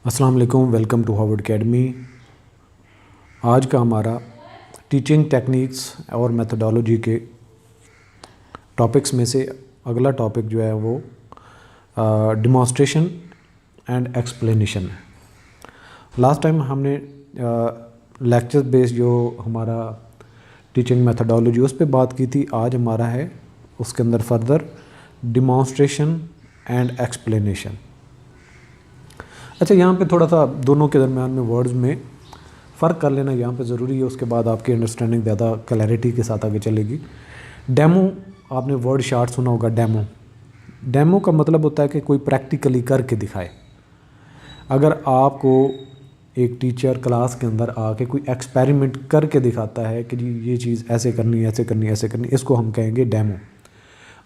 अस्सलाम वालेकुम, welcome to Harvard academy. आज का हमारा टीचिंग टेक्निक्स और मेथोडोलॉजी के टॉपिक्स में से अगला टॉपिक जो है वो डिमॉन्स्ट्रेशन एंड एक्सप्लेनेशन है। लास्ट टाइम हमने लेक्चर बेस्ड जो हमारा टीचिंग मेथोडोलॉजी उस पर बात की थी। आज हमारा है उसके अंदर फर्दर डिमॉन्स्ट्रेशन एंड एक्सप्लेनेशन। अच्छा, यहाँ पे थोड़ा सा दोनों के दरमियान में वर्ड्स में फ़र्क कर लेना यहाँ पे ज़रूरी है, उसके बाद आपकी अंडरस्टैंडिंग ज़्यादा क्लैरिटी के साथ आगे चलेगी। डेमो, आपने वर्ड शार्ट सुना होगा। डेमो का मतलब होता है कि कोई प्रैक्टिकली करके दिखाए। अगर आपको एक टीचर क्लास के अंदर आके कोई एक्सपेरिमेंट करके दिखाता है कि जी ये चीज़ ऐसे करनी, ऐसे करनी, ऐसे करनी, इसको हम कहेंगे डेमो।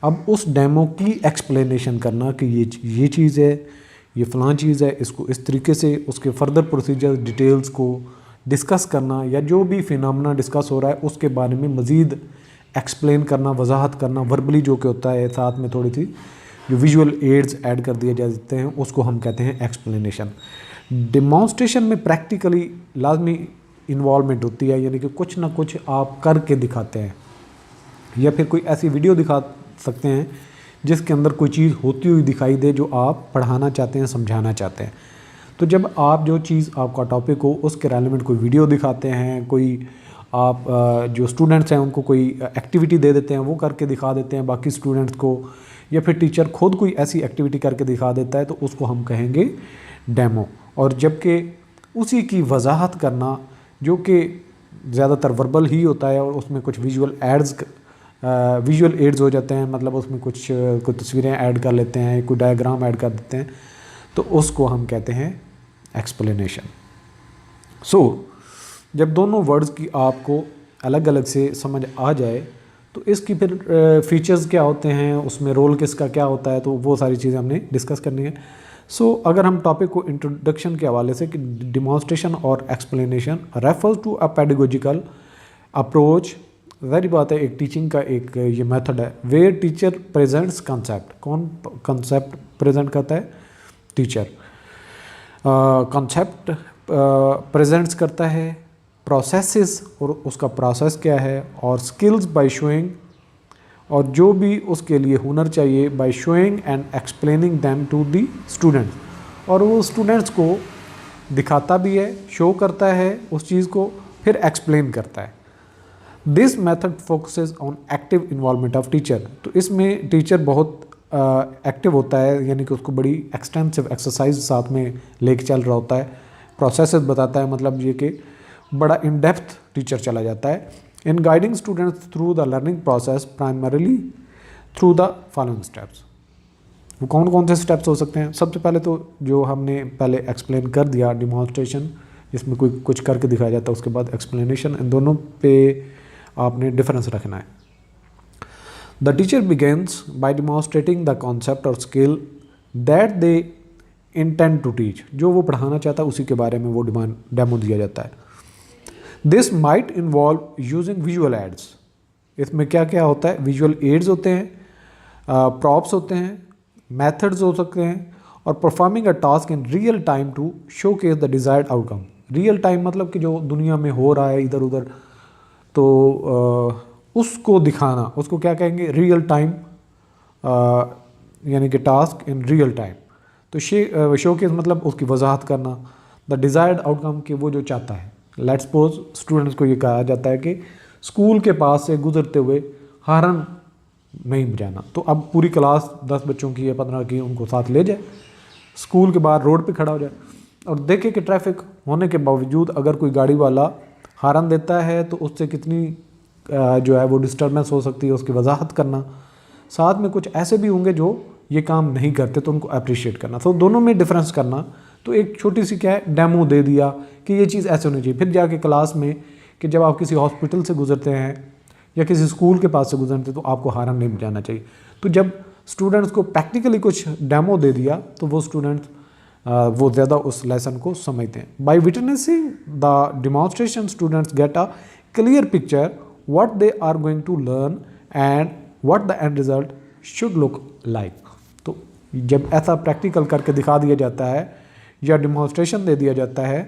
अब उस डेमो की एक्सप्लेनेशन करना कि ये चीज़ है, ये फ़लाँ चीज़ है, इसको इस तरीके से उसके फर्दर प्रोसीजर डिटेल्स को डिस्कस करना, या जो भी फिनोमेना डिस्कस हो रहा है उसके बारे में मज़ीद एक्सप्लेन करना, वजाहत करना वर्बली जो कि होता है, साथ में थोड़ी सी जो विजुअल एड्स ऐड कर दिए जाते हैं उसको हम कहते हैं एक्सप्लेनेशन। डिमॉन्स्ट्रेशन में प्रैक्टिकली लाजमी इन्वॉल्वमेंट होती है, यानी कि कुछ ना कुछ आप करके दिखाते हैं, या फिर कोई ऐसी वीडियो दिखा सकते हैं जिसके अंदर कोई चीज़ होती हुई दिखाई दे जो आप पढ़ाना चाहते हैं, समझाना चाहते हैं। तो जब आप जो चीज़ आपका टॉपिक हो उसके रेलेवेंट कोई वीडियो दिखाते हैं, कोई आप जो स्टूडेंट्स हैं उनको कोई एक्टिविटी दे देते हैं, वो करके दिखा देते हैं बाकी स्टूडेंट्स को, या फिर टीचर खुद कोई ऐसी एक्टिविटी करके दिखा देता है, तो उसको हम कहेंगे डेमो। और जबकि उसी की वजाहत करना जो कि ज़्यादातर वर्बल ही होता है और उसमें कुछ विजुअल एड्स हो जाते हैं, मतलब उसमें कुछ तस्वीरें ऐड कर लेते हैं, कोई डायग्राम ऐड कर देते हैं, तो उसको हम कहते हैं एक्सप्लेनेशन। सो जब दोनों वर्ड्स की आपको अलग अलग से समझ आ जाए तो इसकी फिर फीचर्स क्या होते हैं, उसमें रोल किसका क्या होता है, तो वो सारी चीज़ें हमने डिस्कस करनी है। सो अगर हम टॉपिक को इंट्रोडक्शन के हवाले से कि डिमॉन्स्ट्रेशन और explanation refers to a pedagogical approach, ज़ाहिर बात है एक टीचिंग का एक ये मेथड है वेयर टीचर प्रेजेंट्स कंसेप्ट। कौन कंसेप्ट प्रेजेंट करता है? टीचर कंसेप्ट प्रेजेंट्स करता है, प्रोसेसेस और उसका प्रोसेस क्या है, और स्किल्स बाय शोइंग, और जो भी उसके लिए हुनर चाहिए by showing and explaining them to the students, और वो स्टूडेंट्स को दिखाता भी है, शो करता है उस चीज़ को, फिर एक्सप्लेन करता है। This method focuses on active involvement of teacher. तो इसमें टीचर बहुत एक्टिव होता है, यानी कि उसको बड़ी एक्सटेंसिव एक्सरसाइज साथ में लेके चल रहा होता है, प्रोसेसेस बताता है, मतलब ये कि बड़ा इन डेप्थ टीचर चला जाता है इन guiding students through the learning process primarily through the following steps. वो कौन कौन से स्टेप्स हो सकते हैं? सबसे पहले तो जो हमने पहले एक्सप्लेन कर दिया, डिमॉन्स्ट्रेशन जिसमें कोई कुछ करके दिखाया जाता है, उसके बाद एक्सप्लेनेशन, इन दोनों पे आपने डिफरेंस रखना है। The teacher begins by demonstrating the concept और skill that they intend to teach. जो वो पढ़ाना चाहता है उसी के बारे में वो डेमो दिया जाता है। This might involve using visual aids. इसमें क्या क्या होता है? विजुअल एड्स होते हैं, प्रॉप्स होते हैं, मेथड्स हो सकते हैं, और performing a task in real time to showcase the desired outcome. Real time मतलब कि जो दुनिया में हो रहा है इधर उधर, तो उसको दिखाना, उसको क्या कहेंगे? रियल टाइम, यानी कि टास्क इन रियल टाइम। तो शोकेस मतलब उसकी वजाहत करना, द डिज़ायर्ड आउटकम के वो जो चाहता है। लेट्स सपोज स्टूडेंट्स को ये कहा जाता है कि स्कूल के पास से गुजरते हुए हॉर्न नहीं बजाना, तो अब पूरी क्लास 10 बच्चों की या 15 की उनको साथ ले जाए, स्कूल के बाहर रोड पे खड़ा हो जाए और देखे कि ट्रैफिक होने के बावजूद अगर कोई गाड़ी वाला हॉर्न देता है तो उससे कितनी जो है वो डिस्टर्बेंस हो सकती है, उसकी वजाहत करना। साथ में कुछ ऐसे भी होंगे जो ये काम नहीं करते, तो उनको अप्रिशिएट करना। तो दोनों में डिफरेंस करना। तो एक छोटी सी क्या है, डेमो दे दिया कि ये चीज़ ऐसे होनी चाहिए। फिर जाके क्लास में कि जब आप किसी हॉस्पिटल से गुजरते हैं या किसी स्कूल के पास से गुजरते हैं तो आपको हॉर्न नहीं बजाना चाहिए। तो जब स्टूडेंट्स को प्रैक्टिकली कुछ डेमो दे दिया तो वो स्टूडेंट्स वो ज़्यादा उस लेसन को समझते हैं। By witnessing the demonstration students get a clear picture what they are going to learn and what the end result should look like. तो जब ऐसा प्रैक्टिकल करके दिखा दिया जाता है या डिमॉन्स्ट्रेशन दे दिया जाता है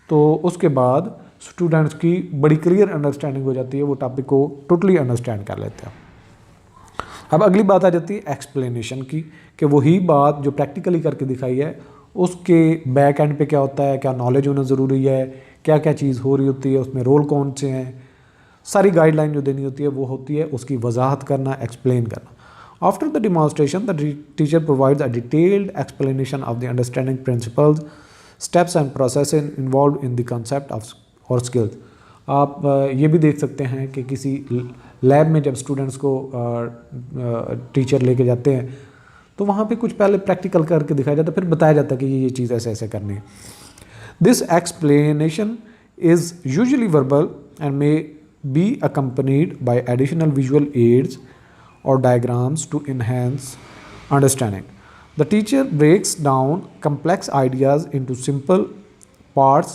तो उसके बाद स्टूडेंट्स की बड़ी क्लियर अंडरस्टैंडिंग हो जाती है, वो टॉपिक को टोटली अंडरस्टैंड कर लेते हैं। अब अगली बात आ जाती है एक्सप्लेनेशन की, कि वही बात जो प्रैक्टिकली करके दिखाई है उसके बैक एंड पे क्या होता है, क्या नॉलेज होना ज़रूरी है, क्या क्या चीज़ हो रही होती है, उसमें रोल कौन से हैं, सारी गाइडलाइन जो देनी होती है वो होती है उसकी वजाहत करना, एक्सप्लेन करना। After the demonstration the teacher provides a detailed explanation of the understanding principles, steps and process involve in the concept of और स्किल्स। आप ये भी देख सकते हैं कि किसी लैब में जब स्टूडेंट्स को टीचर लेके जाते हैं तो वहाँ पे कुछ पहले प्रैक्टिकल करके दिखाया जाता है, फिर बताया जाता है कि ये चीज़ ऐसे ऐसे करनी है। This explanation is usually verbal and may be accompanied by additional visual aids or diagrams to enhance understanding. The teacher breaks down complex ideas into simple parts,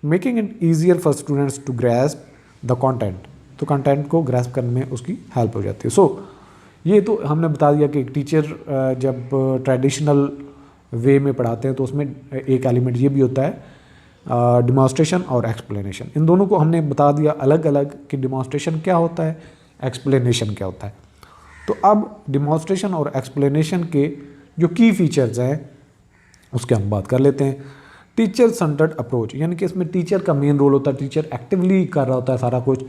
making it easier for students to grasp the content. तो content को grasp करने में उसकी help हो जाती है। सो ये तो हमने बता दिया कि एक टीचर जब ट्रेडिशनल वे में पढ़ाते हैं तो उसमें एक एलिमेंट ये भी होता है डिमॉन्स्ट्रेशन और एक्सप्लेनेशन। इन दोनों को हमने बता दिया अलग अलग कि डिमॉन्स्ट्रेशन क्या होता है, एक्सप्लेनेशन क्या होता है। तो अब डिमॉन्स्ट्रेशन और एक्सप्लेनेशन के जो की फीचर्स हैं उसके हम बात कर लेते हैं। टीचर सेंटर्ड अप्रोच, यानी कि इसमें टीचर का मेन रोल होता है, टीचर एक्टिवली कर रहा होता है सारा कुछ,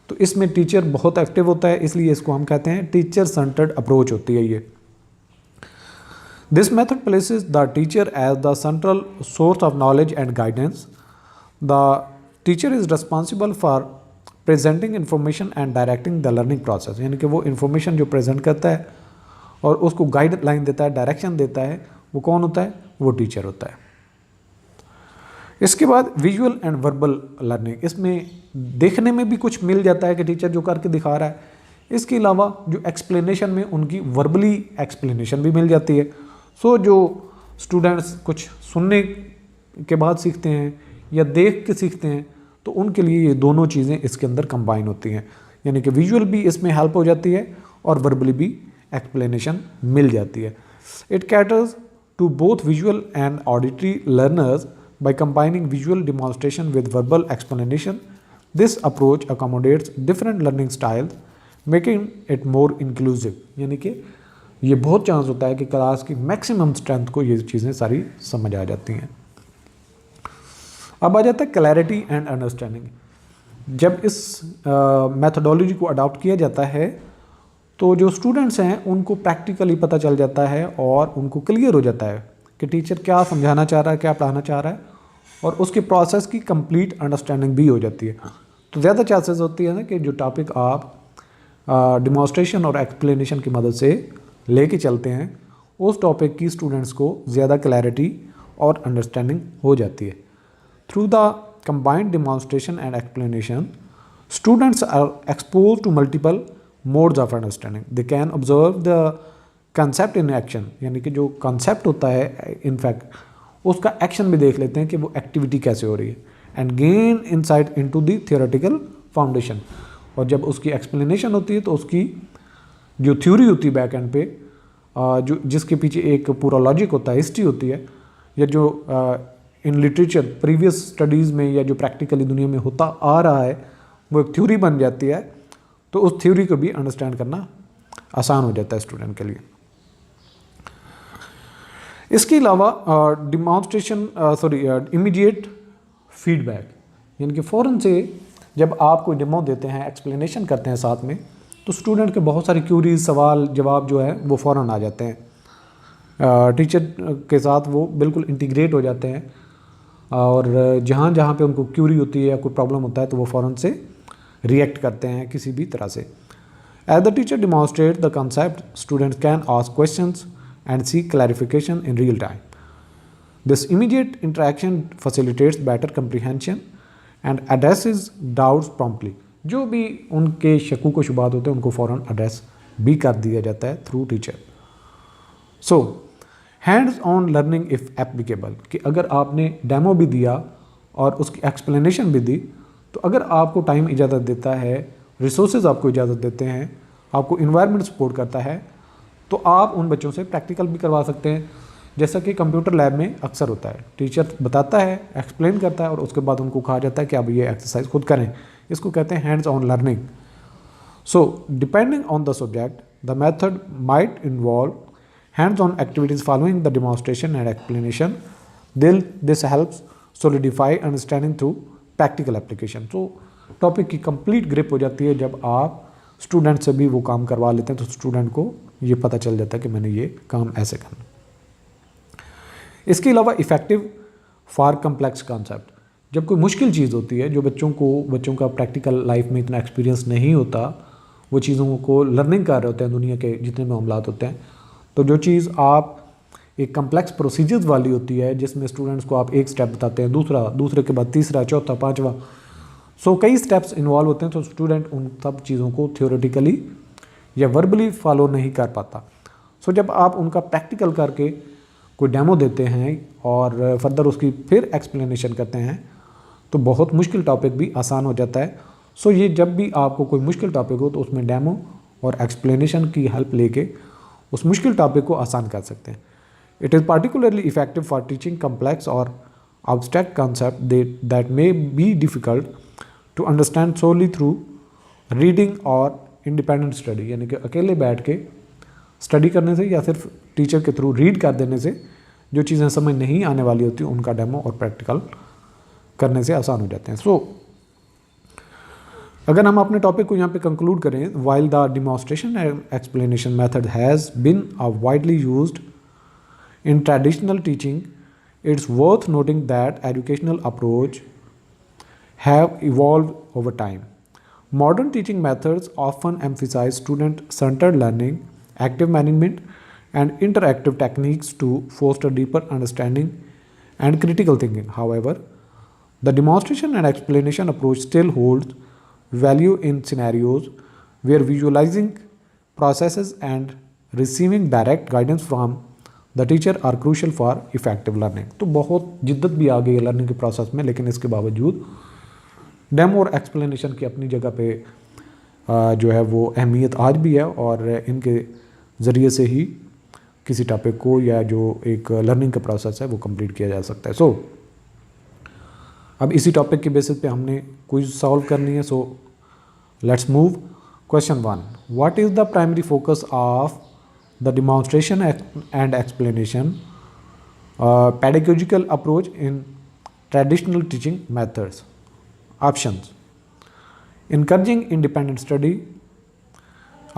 तो इसमें टीचर बहुत एक्टिव होता है, इसलिए इसको हम कहते हैं टीचर सेंटर्ड अप्रोच होती है ये। This method places the teacher as the central source of knowledge and guidance. The teacher is responsible for presenting information and directing the learning process, यानी कि वो इन्फॉर्मेशन जो प्रेजेंट करता है और उसको गाइडलाइन देता है, डायरेक्शन देता है, वो कौन होता है, वो टीचर होता है। इसके बाद विजुअल एंड वर्बल लर्निंग, इसमें देखने में भी कुछ मिल जाता है कि टीचर जो करके दिखा रहा है, इसके अलावा जो एक्सप्लेनेशन में उनकी वर्बली एक्सप्लेनेशन भी मिल जाती है। सो जो स्टूडेंट्स कुछ सुनने के बाद सीखते हैं या देख के सीखते हैं तो उनके लिए ये दोनों चीज़ें इसके अंदर कंबाइन होती हैं, यानी कि विजुअल भी इसमें हेल्प हो जाती है और वर्बली भी एक्सप्लेनेशन मिल जाती है। It caters to both visual and auditory learners by combining visual demonstration with verbal explanation. This approach accommodates different learning styles, making it more inclusive, यानी कि ये बहुत चांस होता है कि क्लास की मैक्सिमम स्ट्रेंथ को ये चीज़ें सारी समझ आ जाती हैं। अब आ जाता है क्लैरिटी एंड अंडरस्टैंडिंग। जब इस मेथोडोलॉजी को अडॉप्ट किया जाता है तो जो स्टूडेंट्स हैं उनको प्रैक्टिकली पता चल जाता है और उनको क्लियर हो जाता है कि टीचर क्या समझाना चाह रहा है, क्या पढ़ाना चाह रहा है, और उसके प्रोसेस की कंप्लीट अंडरस्टैंडिंग भी हो जाती है। तो ज़्यादा चांसेस होती है ना कि जो टॉपिक आप डिमॉन्स्ट्रेशन और एक्सप्लेनेशन की मदद से लेके चलते हैं उस टॉपिक की स्टूडेंट्स को ज़्यादा क्लैरिटी और अंडरस्टैंडिंग हो जाती है। Through the combined demonstration and explanation, students are exposed to multiple modes of understanding. They can observe the concept in action, यानी कि जो concept होता है इनफैक्ट उसका एक्शन भी देख लेते हैं कि वो एक्टिविटी कैसे हो रही है, and gain insight into the theoretical foundation। और जब उसकी एक्सप्लेनेशन होती है तो उसकी जो थ्योरी होती है बैक एंड पे, जो जिसके पीछे एक पूरा लॉजिक होता है, हिस्ट्री होती है, या जो इन लिटरेचर प्रीवियस स्टडीज़ में या जो प्रैक्टिकली दुनिया में होता आ रहा है वो एक थ्योरी बन जाती है, तो उस थ्योरी को भी अंडरस्टैंड करना आसान हो जाता है स्टूडेंट के लिए। इसके अलावा डिमॉन्स्ट्रेशन इमीडिएट फीडबैक, यानी कि फ़ौरन से जब आप कोई डेमो देते हैं, एक्सप्लेनेशन करते हैं साथ में, तो स्टूडेंट के बहुत सारी क्यूरीज, सवाल जवाब जो है वो फ़ौरन आ जाते हैं, टीचर के साथ वो बिल्कुल इंटीग्रेट हो जाते हैं, और जहाँ जहाँ पे उनको क्यूरी होती है या कोई प्रॉब्लम होता है तो वो फ़ौरन से रिएक्ट करते हैं किसी भी तरह से। As the teacher demonstrate the concept, students can ask questions and seek clarification in real time. This immediate interaction facilitates better comprehension and addresses doubts promptly. जो भी उनके शकू को शुबात होते हैं उनको फ़ौरन एड्रेस भी कर दिया जाता है through teacher. So hands on learning if applicable, कि अगर आपने डेमो भी दिया और उसकी एक्सप्लेनेशन भी दी, तो अगर आपको टाइम इजाज़त देता है, रिसोर्सेज आपको इजाज़त देते हैं, आपको इन्वायरमेंट सपोर्ट करता है, तो आप उन बच्चों से प्रैक्टिकल भी करवा सकते हैं, जैसा कि कंप्यूटर लैब में अक्सर होता है, टीचर बताता है, एक्सप्लेन करता है और उसके बाद उनको कहा जाता है कि अब ये एक्सरसाइज खुद करें। इसको कहते हैं hands on learning. So depending on the subject the method might involve hands on activities following the demonstration and explanation. This helps solidify understanding through practical application. तो टॉपिक की कंप्लीट ग्रिप हो जाती है जब आप स्टूडेंट से भी वो काम करवा लेते हैं, तो स्टूडेंट को ये पता चल जाता है कि मैंने ये काम ऐसे करना। इसके अलावा इफ़ेक्टिव फॉर कम्प्लेक्स कॉन्सेप्ट, जब कोई मुश्किल चीज़ होती है जो बच्चों का प्रैक्टिकल लाइफ में इतना एक्सपीरियंस नहीं होता, वो चीज़ों को लर्निंग कर रहे होते हैं, दुनिया के जितने मामलात होते हैं, तो जो चीज़ आप एक कम्प्लेक्स प्रोसीजर्स वाली होती है जिसमें स्टूडेंट्स को आप एक स्टेप बताते हैं, दूसरे के बाद तीसरा, चौथा, पाँचवा, सो कई स्टेप्स इन्वॉल्व होते हैं, तो स्टूडेंट उन सब चीज़ों को थियोरेटिकली या वर्बली फॉलो नहीं कर पाता। सो जब आप उनका प्रैक्टिकल करके कोई डेमो देते हैं और फर्दर उसकी फिर एक्सप्लेनेशन करते हैं तो बहुत मुश्किल टॉपिक भी आसान हो जाता है। सो ये जब भी आपको कोई मुश्किल टॉपिक हो तो उसमें डेमो और एक्सप्लेनेशन की हेल्प लेके उस मुश्किल टॉपिक को आसान कर सकते हैं। It is particularly effective for teaching complex और abstract concept that may be difficult to understand solely through reading or independent study, यानी कि अकेले बैठ के स्टडी करने से या सिर्फ टीचर के थ्रू रीड कर देने से जो चीज़ें समझ नहीं आने वाली होती उनका डेमो और प्रैक्टिकल करने से आसान हो जाते हैं। सो अगर हम अपने टॉपिक को यहाँ पे कंक्लूड करें, while the demonstration and explanation method has been widely used in traditional teaching, it's worth noting that educational approach have evolved over time. Modern teaching methods often emphasize student-centered learning, active management, and interactive techniques to foster deeper understanding and critical thinking. However, the demonstration and explanation approach still holds value in scenarios where visualizing processes and receiving direct guidance from the teacher are crucial for effective learning. तो बहुत जिद्दत भी आ गई है learning के process में, लेकिन इसके बावजूद डेमो और एक्सप्लेनेशन की अपनी जगह पे जो है वो अहमियत आज भी है और इनके ज़रिए से ही किसी टॉपिक को या जो एक लर्निंग का प्रोसेस है वो कंप्लीट किया जा सकता है। सो अब इसी टॉपिक के बेसिस पे हमने क्विज सॉल्व करनी है। So let's move. Question 1, what is the primary focus of the demonstration and explanation pedagogical approach in traditional teaching methods? Options: encouraging independent study.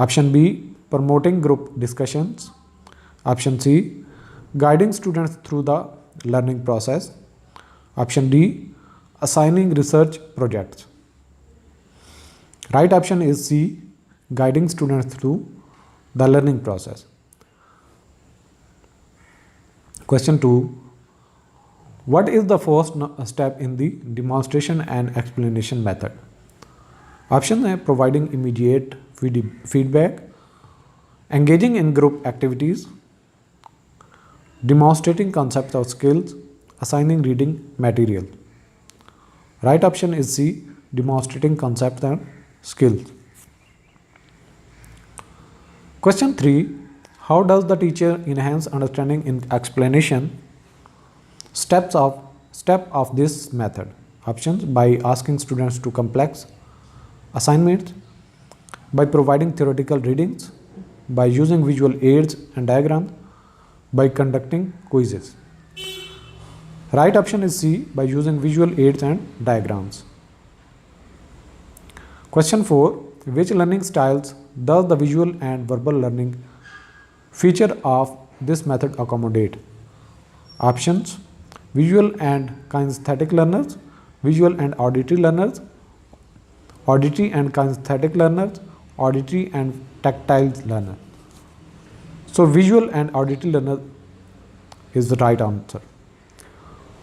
Option B, promoting group discussions. Option C, guiding students through the learning process. Option D, assigning research projects. Right option is C, guiding students through the learning process. Question 2, what is the first step in the demonstration and explanation method? Options are providing immediate feedback, engaging in group activities, demonstrating concepts or skills, assigning reading material. Right option is C, demonstrating concepts and skills. Question 3, how does the teacher enhance understanding in explanation? Step of this method. Options: by asking students to complex assignments, by providing theoretical readings, by using visual aids and diagrams, by conducting quizzes. Right option is C, by using visual aids and diagrams. Question 4, which learning styles does the visual and verbal learning feature of this method accommodate? Options: visual and kinesthetic learners, visual and auditory learners, auditory and kinesthetic learners, auditory and tactile learners. So visual and auditory learner is the right answer.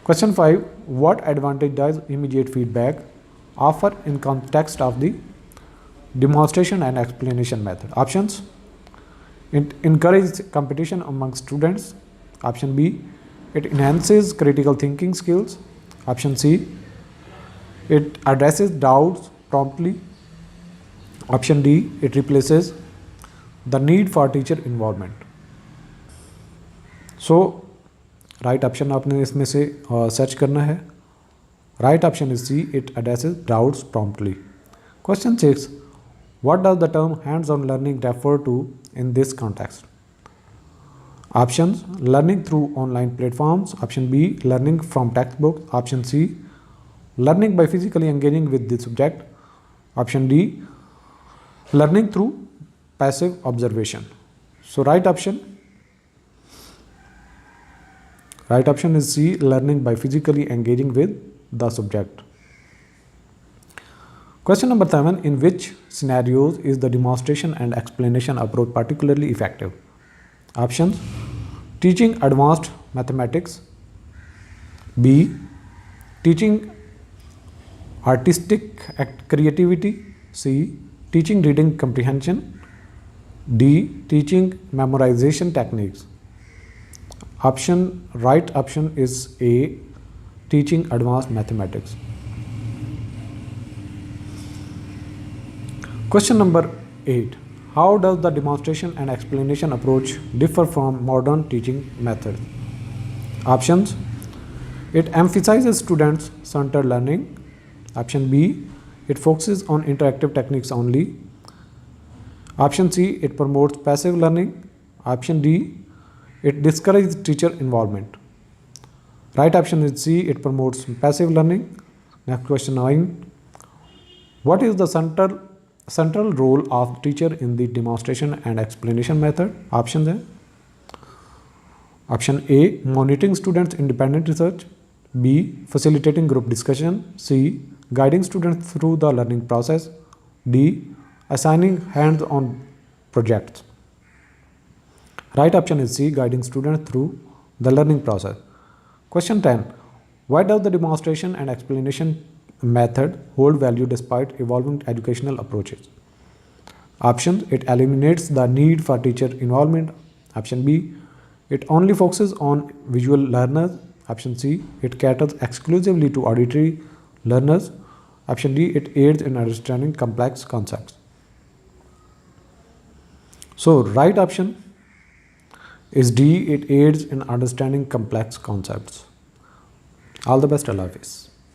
Question 5, what advantage does immediate feedback offer in context of the demonstration and explanation method? Options: it encourages competition among students. Option B, it enhances critical thinking skills. Option C, it addresses doubts promptly. Option D, it replaces the need for teacher involvement. So right option आपने इसमें से सर्च करना है। Right option is C, it addresses doubts promptly. Question 6, what does the term hands on learning refer to in this context? Options, learning through online platforms, option B learning from text book, option C learning by physically engaging with the subject, option D learning through passive observation. So right option is C, learning by physically engaging with the subject. Question number 7, in which scenarios is the demonstration and explanation approach particularly effective? Options, teaching advanced mathematics, B teaching artistic creativity, C teaching reading comprehension, D teaching memorization techniques. Right option is A, teaching advanced mathematics. Question number 8, how does the demonstration and explanation approach differ from modern teaching methods? Options, it emphasizes students centered learning, option B it focuses on interactive techniques only, option C it promotes passive learning, option D it discourages teacher involvement. Right option is C, it promotes passive learning. Next question 9, what is the central role of teacher in the demonstration and explanation method? Options है, option A monitoring students independent research, B facilitating group discussion, C guiding students through the learning process, D assigning hands-on projects. Right option is C, guiding students through the learning process. Question 10, why does the demonstration and explanation method hold value despite evolving educational approaches? Options, it eliminates the need for teacher involvement, option B it only focuses on visual learners, option C it caters exclusively to auditory learners, option D it aids in understanding complex concepts. So right option is D, it aids in understanding complex concepts. All the best, Allah Hafiz.